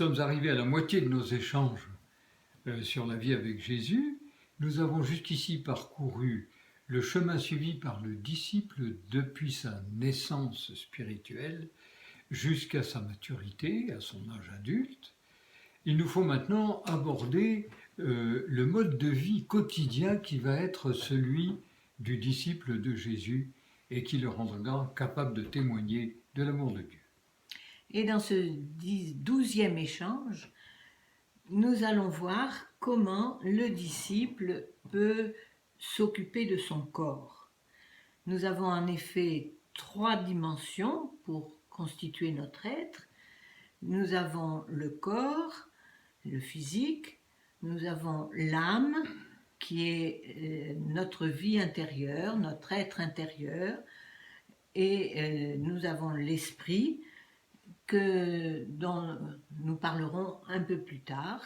sommes arrivés à la moitié de nos échanges sur la vie avec Jésus. Nous avons jusqu'ici parcouru le chemin suivi par le disciple depuis sa naissance spirituelle jusqu'à sa maturité, à son âge adulte. Il nous faut maintenant aborder le mode de vie quotidien qui va être celui du disciple de Jésus et qui le rendra capable de témoigner de l'amour de Dieu. Et dans ce 12e échange, nous allons voir comment le disciple peut s'occuper de son corps. Nous avons en effet 3 dimensions pour constituer notre être. Nous avons le corps, le physique, nous avons l'âme qui est notre vie intérieure, notre être intérieur, et nous avons l'esprit dont nous parlerons un peu plus tard.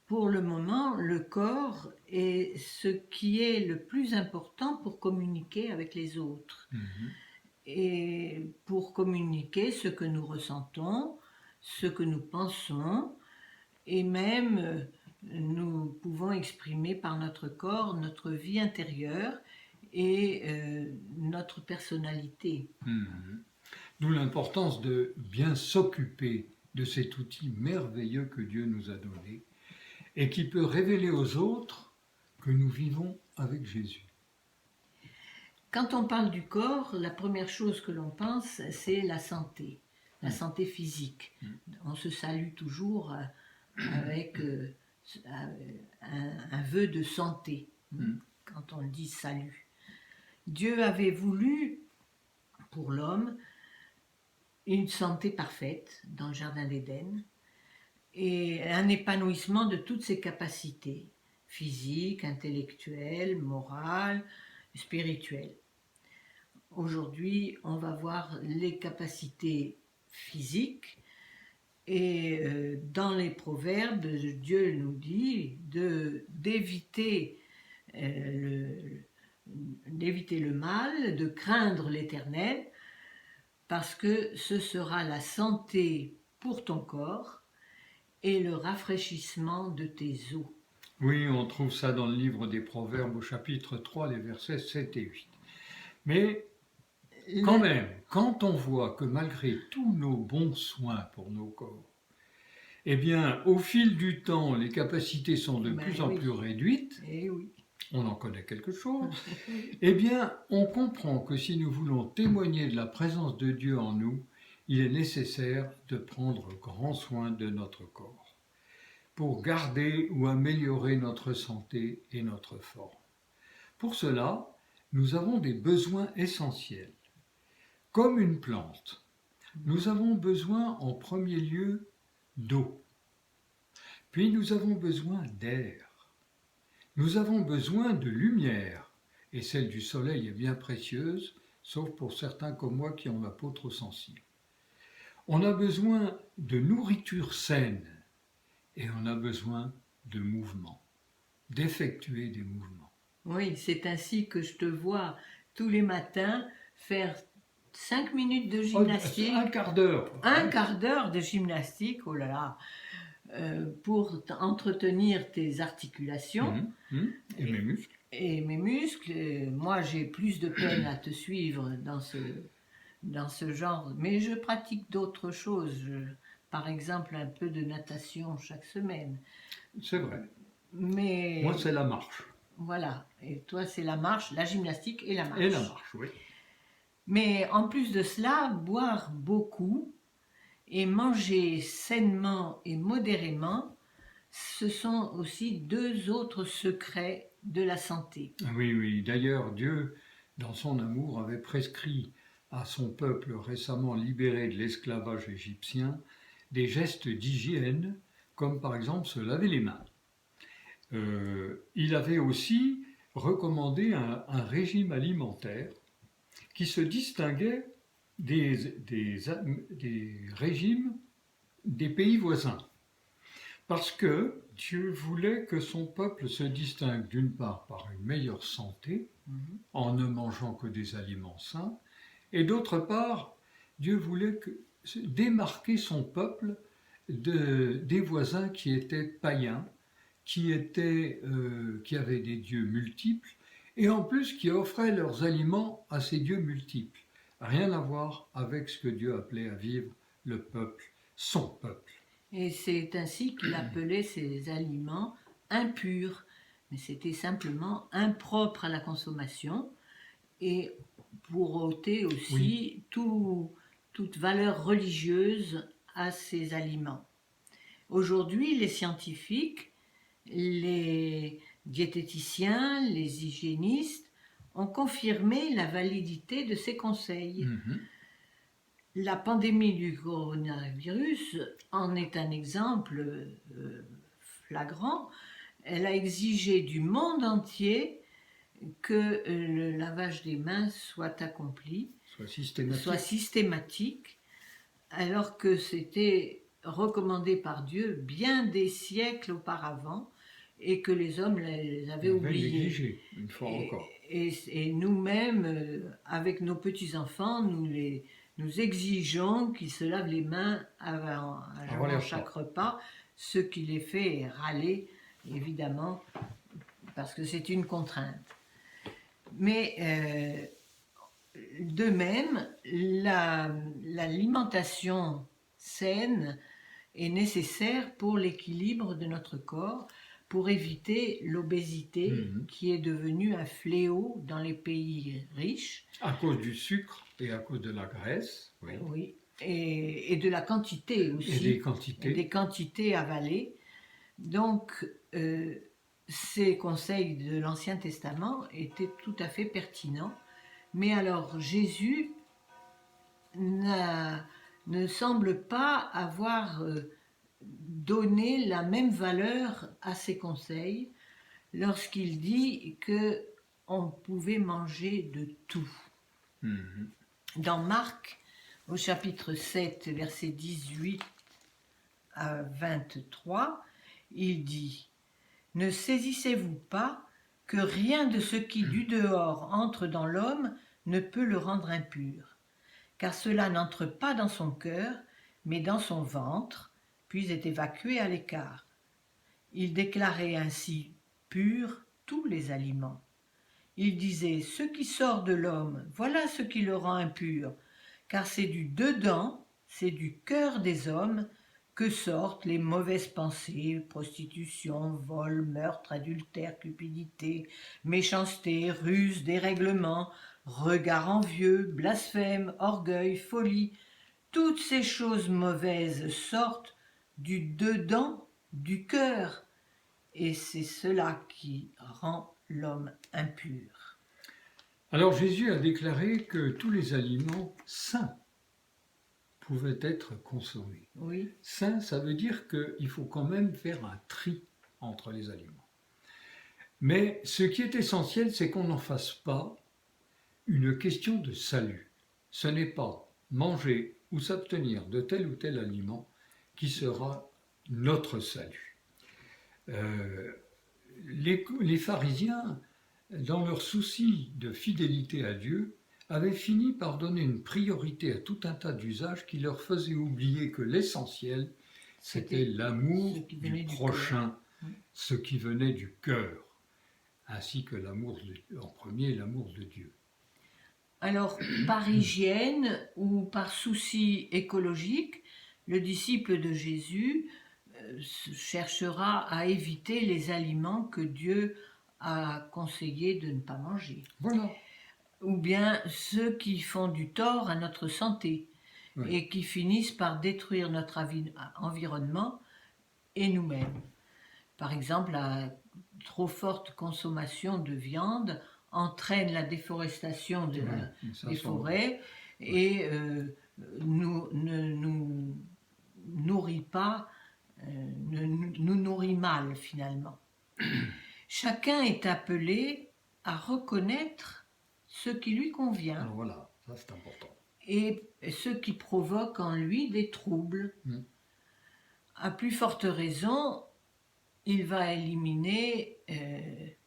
Pour le moment, le corps est ce qui est le plus important pour communiquer avec les autres. Et pour communiquer ce que nous ressentons, ce que nous pensons, et même nous pouvons exprimer par notre corps notre vie intérieure et notre personnalité. D'où l'importance de bien s'occuper de cet outil merveilleux que Dieu nous a donné et qui peut révéler aux autres que nous vivons avec Jésus. Quand on parle du corps, la première chose que l'on pense, c'est la santé physique. On se salue toujours avec un vœu de santé, quand on dit salut. Dieu avait voulu pour l'homme une santé parfaite dans le jardin d'Éden et un épanouissement de toutes ses capacités physiques, intellectuelles, morales, spirituelles. Aujourd'hui, on va voir les capacités physiques et dans les proverbes, Dieu nous dit d'éviter le mal, de craindre l'Éternel, parce que ce sera la santé pour ton corps et le rafraîchissement de tes os. Oui, on trouve ça dans le livre des Proverbes au chapitre 3, les versets 7 et 8. Mais quand même, quand on voit que malgré tous nos bons soins pour nos corps, eh bien, au fil du temps, les capacités sont de plus en plus réduites, on en connaît quelque chose, eh bien, on comprend que si nous voulons témoigner de la présence de Dieu en nous, il est nécessaire de prendre grand soin de notre corps pour garder ou améliorer notre santé et notre forme. Pour cela, nous avons des besoins essentiels. Comme une plante, nous avons besoin en premier lieu d'eau. Puis nous avons besoin d'air. Nous avons besoin de lumière, et celle du soleil est bien précieuse, sauf pour certains comme moi qui ont la peau trop sensible. On a besoin de nourriture saine, et on a besoin de mouvement, d'effectuer des mouvements. Oui, c'est ainsi que je te vois tous les matins faire 5 minutes de gymnastique. Un quart d'heure. Un quart d'heure de gymnastique, oh là là. Pour entretenir tes articulations et mes muscles. Et mes muscles. Moi, j'ai plus de peine à te suivre dans ce genre, mais je pratique d'autres choses. Par exemple, un peu de natation chaque semaine. C'est vrai. Mais moi, c'est la marche. Voilà. Et toi, c'est la marche, la gymnastique et la marche. Et la marche, oui. Mais en plus de cela, boire beaucoup et manger sainement et modérément, ce sont aussi 2 autres secrets de la santé. Oui. D'ailleurs, Dieu, dans son amour, avait prescrit à son peuple récemment libéré de l'esclavage égyptien des gestes d'hygiène, comme par exemple se laver les mains. Il avait aussi recommandé un régime alimentaire qui se distinguait des régimes des pays voisins. Parce que Dieu voulait que son peuple se distingue d'une part par une meilleure santé, en ne mangeant que des aliments sains, et d'autre part, Dieu voulait démarquer son peuple des voisins qui étaient païens, qui avaient des dieux multiples, et en plus qui offraient leurs aliments à ces dieux multiples. Rien à voir avec ce que Dieu appelait à vivre le peuple, son peuple. Et c'est ainsi qu'il appelait ces aliments impurs. Mais c'était simplement impropre à la consommation et pour ôter aussi toute valeur religieuse à ces aliments. Aujourd'hui, les scientifiques, les diététiciens, les hygiénistes ont confirmé la validité de ces conseils. La pandémie du coronavirus en est un exemple flagrant. Elle a exigé du monde entier que le lavage des mains soit accompli, soit systématique, alors que c'était recommandé par Dieu bien des siècles auparavant et que les hommes les avaient oubliés. Négligé, une fois encore. Et nous-mêmes, avec nos petits-enfants, nous exigeons qu'ils se lavent les mains avant chaque repas, ce qui les fait râler, évidemment, parce que c'est une contrainte. Mais de même, l'alimentation saine est nécessaire pour l'équilibre de notre corps, pour éviter l'obésité qui est devenue un fléau dans les pays riches. À cause du sucre et à cause de la graisse. Oui. Et de la quantité aussi. Et des quantités avalées. Donc, ces conseils de l'Ancien Testament étaient tout à fait pertinents. Mais alors, Jésus ne semble pas avoir donné la même valeur à ces conseils lorsqu'il dit qu'on pouvait manger de tout. Dans Marc, au chapitre 7, versets 18 à 23, il dit « Ne saisissez-vous pas que rien de ce qui du dehors entre dans l'homme ne peut le rendre impur, car cela n'entre pas dans son cœur, mais dans son ventre, puis est évacué à l'écart. Il déclarait ainsi purs tous les aliments. Il disait, ce qui sort de l'homme, voilà ce qui le rend impur, car c'est du dedans, c'est du cœur des hommes que sortent les mauvaises pensées, prostitution, vol, meurtre, adultère, cupidité, méchanceté, ruse, dérèglement, regard envieux, blasphème, orgueil, folie. Toutes ces choses mauvaises sortent du dedans du cœur, et c'est cela qui rend l'homme impur. » Alors Jésus a déclaré que tous les aliments sains pouvaient être consommés. Oui. Sain, ça veut dire qu'il faut quand même faire un tri entre les aliments. Mais ce qui est essentiel, c'est qu'on n'en fasse pas une question de salut. Ce n'est pas manger ou s'abstenir de tel ou tel aliment qui sera notre salut. Les pharisiens, dans leur souci de fidélité à Dieu, avaient fini par donner une priorité à tout un tas d'usages qui leur faisaient oublier que l'essentiel, c'était l'amour du prochain, ce qui venait du cœur, ainsi que en premier l'amour de Dieu. Alors, par hygiène ou par souci écologique, le disciple de Jésus cherchera à éviter les aliments que Dieu a conseillé de ne pas manger. Voilà. Ou bien ceux qui font du tort à notre santé et qui finissent par détruire notre environnement et nous-mêmes. Par exemple, la trop forte consommation de viande entraîne la déforestation des forêts et nous nourrit pas, nous nourrit mal finalement. Chacun est appelé à reconnaître ce qui lui convient. Alors voilà, ça c'est important. Et ce qui provoque en lui des troubles. À plus forte raison, il va éliminer,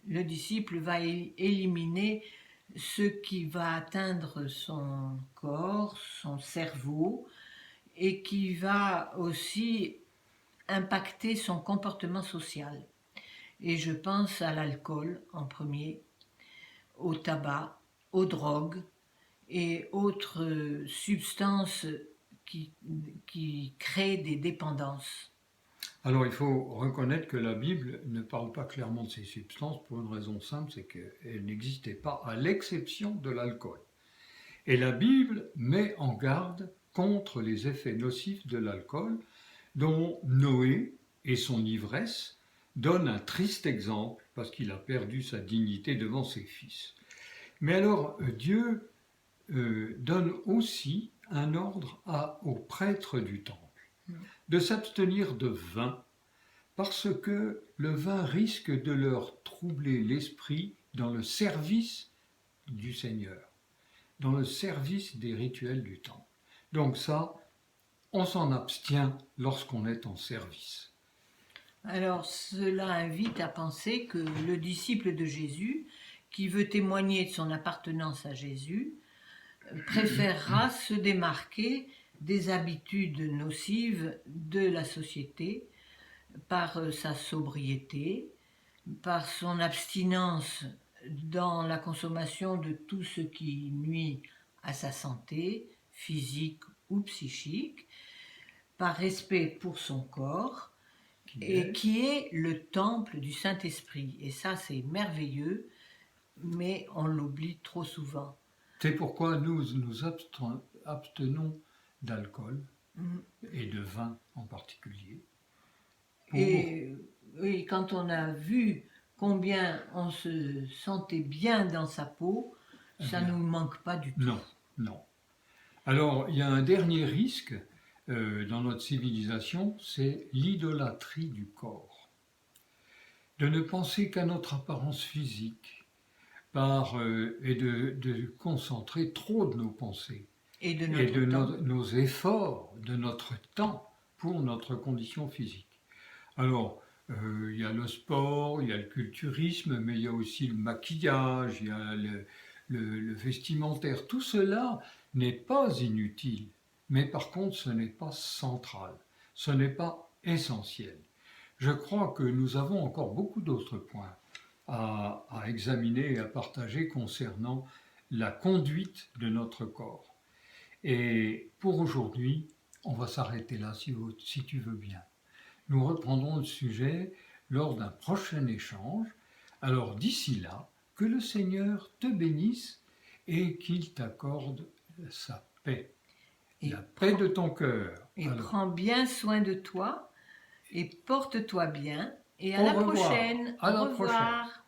le disciple va éliminer ce qui va atteindre son corps, son cerveau, et qui va aussi impacter son comportement social. Et je pense à l'alcool en premier, au tabac, aux drogues et autres substances qui créent des dépendances. Alors il faut reconnaître que la Bible ne parle pas clairement de ces substances pour une raison simple, c'est qu'elles n'existaient pas à l'exception de l'alcool. Et la Bible met en garde contre les effets nocifs de l'alcool, dont Noé et son ivresse donnent un triste exemple parce qu'il a perdu sa dignité devant ses fils. Mais alors Dieu donne aussi un ordre aux prêtres du temple de s'abstenir de vin parce que le vin risque de leur troubler l'esprit dans le service du Seigneur, dans le service des rituels du temple. Donc ça, on s'en abstient lorsqu'on est en service. Alors cela invite à penser que le disciple de Jésus, qui veut témoigner de son appartenance à Jésus, préférera se démarquer des habitudes nocives de la société par sa sobriété, par son abstinence dans la consommation de tout ce qui nuit à sa santé physique ou psychique, par respect pour son corps, qui est le temple du Saint-Esprit. Et ça, c'est merveilleux, mais on l'oublie trop souvent. C'est pourquoi nous nous abstenons d'alcool et de vin en particulier. Et oui, quand on a vu combien on se sentait bien dans sa peau, ça ne nous manque pas du tout. Non, non. Alors, il y a un dernier risque dans notre civilisation, c'est l'idolâtrie du corps. De ne penser qu'à notre apparence physique et de concentrer trop de nos pensées et de nos efforts, de notre temps pour notre condition physique. Alors, il y a le sport, il y a le culturisme, mais il y a aussi le maquillage, il y a le vestimentaire. Tout cela n'est pas inutile, mais par contre, ce n'est pas central, ce n'est pas essentiel. Je crois que nous avons encore beaucoup d'autres points à examiner et à partager concernant la conduite de notre corps. Et pour aujourd'hui, on va s'arrêter là si tu veux bien. Nous reprendrons le sujet lors d'un prochain échange. Alors d'ici là, que le Seigneur te bénisse et qu'il t'accorde sa paix, la paix de ton cœur. Et prends bien soin de toi et porte-toi bien. Et à la prochaine. Au revoir.